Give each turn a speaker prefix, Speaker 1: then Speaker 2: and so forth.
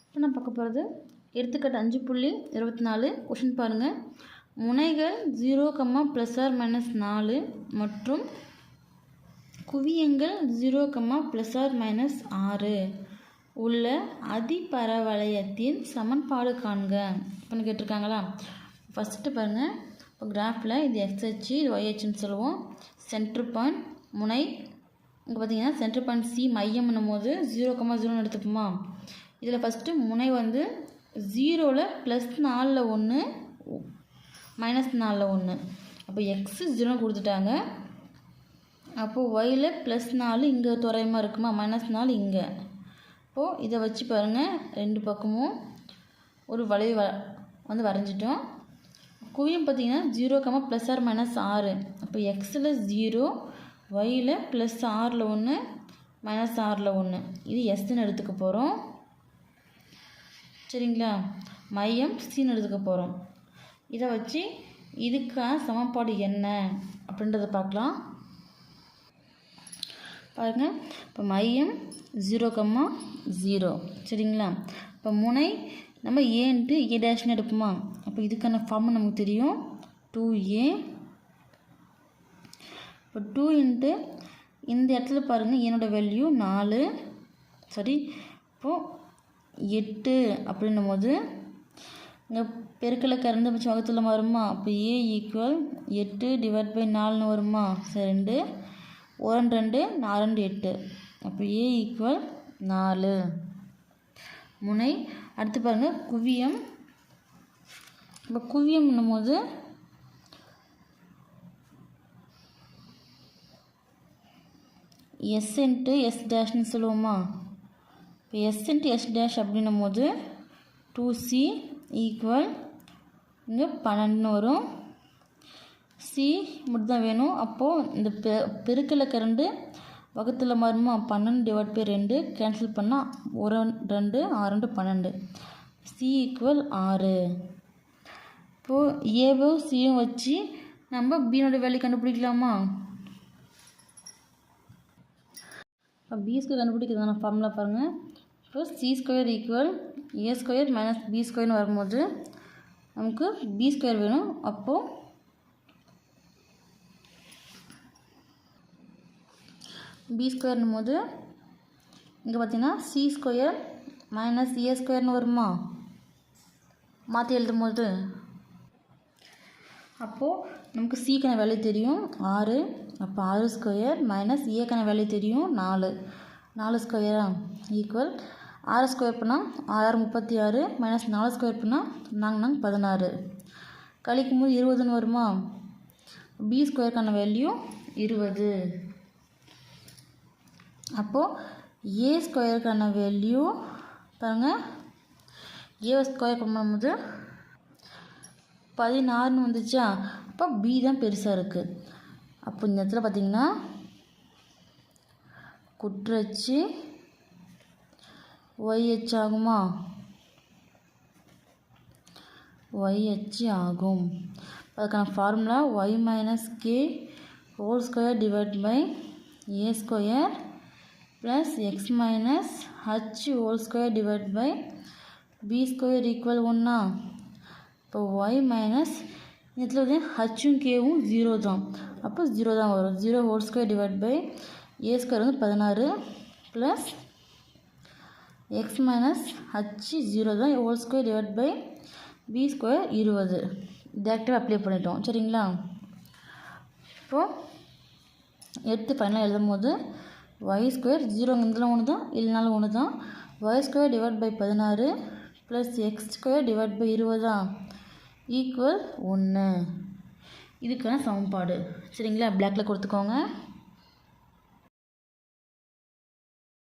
Speaker 1: இப்போ நான் பார்க்க போகிறது எடுத்துக்காட்டு 5.24 கொஷின் பாருங்கள். முனைகள் 0, ±4 மற்றும் குவியங்கள் 0, ±6 உள்ள அதிபரவளையத்தின் சமன்பாடு காண்க அப்படின்னு கேட்டிருக்காங்களா. ஃபஸ்ட்டு பாருங்கள், இப்போ கிராஃபில் இது எக்ஸ் அச்சு, இது ஒய் அச்சுன்னு சொல்லுவோம். சென்ட்ரு பாயிண்ட் முனை இங்கே பார்த்தீங்கன்னா சென்ட்ரு பாயிண்ட் சி மையம்னும் போது 0, 0ன்னு எடுத்துப்போமா. இதில் ஃபஸ்ட்டு முனை வந்து 0ல் +4ல் 1 -4ல் 1. அப்போ எக்ஸு 0 கொடுத்துட்டாங்க. அப்போது ஒயில் +4 இங்கே துறையமாக இருக்குமா, -4 இங்கே. இப்போது இதை வச்சு பாருங்கள், ரெண்டு பக்கமும் ஒரு வளைவு வந்து வரைஞ்சிட்டோம். குவியம் பார்த்திங்கன்னா 0, ±6. அப்போ எக்ஸில் 0, ஒயில் +6ல் 1 -6ல் 1. இது எஸ்ன்னு எடுத்துக்க போகிறோம். சரிங்களா. மையம் சின்னு எடுத்துக்க போகிறோம். இதை வச்சு இதுக்கான சமன்பாடு என்ன அப்படின்றத பார்க்கலாம். பாருங்கள், இப்போ மையம் 0, 0. சரிங்களா. இப்போ முனை நம்ம ஏன்ட்டு A' எடுப்போமா. அப்போ இதுக்கான ஃபார்ம் நமக்கு தெரியும், 2A. இப்போ 2 இன்ட்டு இந்த இடத்துல பாருங்கள், என்னோடய வேல்யூ 4, சரி. இப்போது 8 அப்படின்னும் போது இங்கே பெருக்கலை கறந்து பட்சம் வகுத்தில் வருமா. அப்போ A = 8 / 4ன்னு வருமா. சரி, 2 1 2 4 2 8. அப்போ A = 4 முனை. அடுத்து பாருங்கள் குவியம். இப்போ குவியம்னும் போது S × S' சொல்லுவோமா. இப்போ S × S' அப்படின்னும் போது 2C = இங்கே 12 வரும். C மட்டும் தான் வேணும். அப்போது இந்த பெருக்கலை கரண்டு வகுத்தில் மாறுமா. 12 / 2 கேன்சல் பண்ணால் 1 2 6 12. C = 6. இப்போது ஏவும் சியும் வச்சு நம்ம பீனோட வேல்யூ கண்டுபிடிக்கலாமா. இப்போ B² கண்டுபிடிக்கிறதான ஃபார்முலா பாருங்கள். இப்போ C² = A² - B² வரும்போது நமக்கு B² வேணும். அப்போது B² போது இங்கே பார்த்தீங்கன்னா C² - A² வருமா மாற்றி எழுதும் போது. அப்போது நமக்கு Cக்கான வேல்யூ தெரியும் 6. அப்போ 6² - Aக்கான வேல்யூ தெரியும் 4. 4² = 6² பண்ணால் 6 36 -4² பண்ணால் 4 16. கழிக்கும் போது 20ன்னு வருமா. B²க்கான வேல்யூ 20. அப்போது A²க்கான வேல்யூ பாருங்கள், A² பண்ணும்போது 16ன்னு வந்துச்சா. அப்போ B தான் பெருசாக இருக்குது. அப்போ இந்த இடத்துல பார்த்திங்கன்னா குற்றச்சு Y அச்சு ஆகுமா, Y அச்சு ஆகும். அதுக்கான formula y - k² / A² + x - h² / B² = 1. இப்போ y மைனஸ் இதில் வந்து ஹச்சும் கேவும் 0 தான். அப்போ 0 தான் வரும். 0² / A² வந்து 16 + x - h 0 தான் (² / B² 20). டேரெக்டாக அப்ளை பண்ணிட்டோம். சரிங்களா. இப்போது எடுத்து ஃபைனலாக எழுதும் போது y² 0 இருந்தாலும் 1 தான், இல்லைனாலும் 1 தான். y² / 16 + x² / 20 தான் = 1. இதுக்கான சமன்பாடு. சரிங்களா. பிளாக்கில் கொடுத்துக்கோங்க.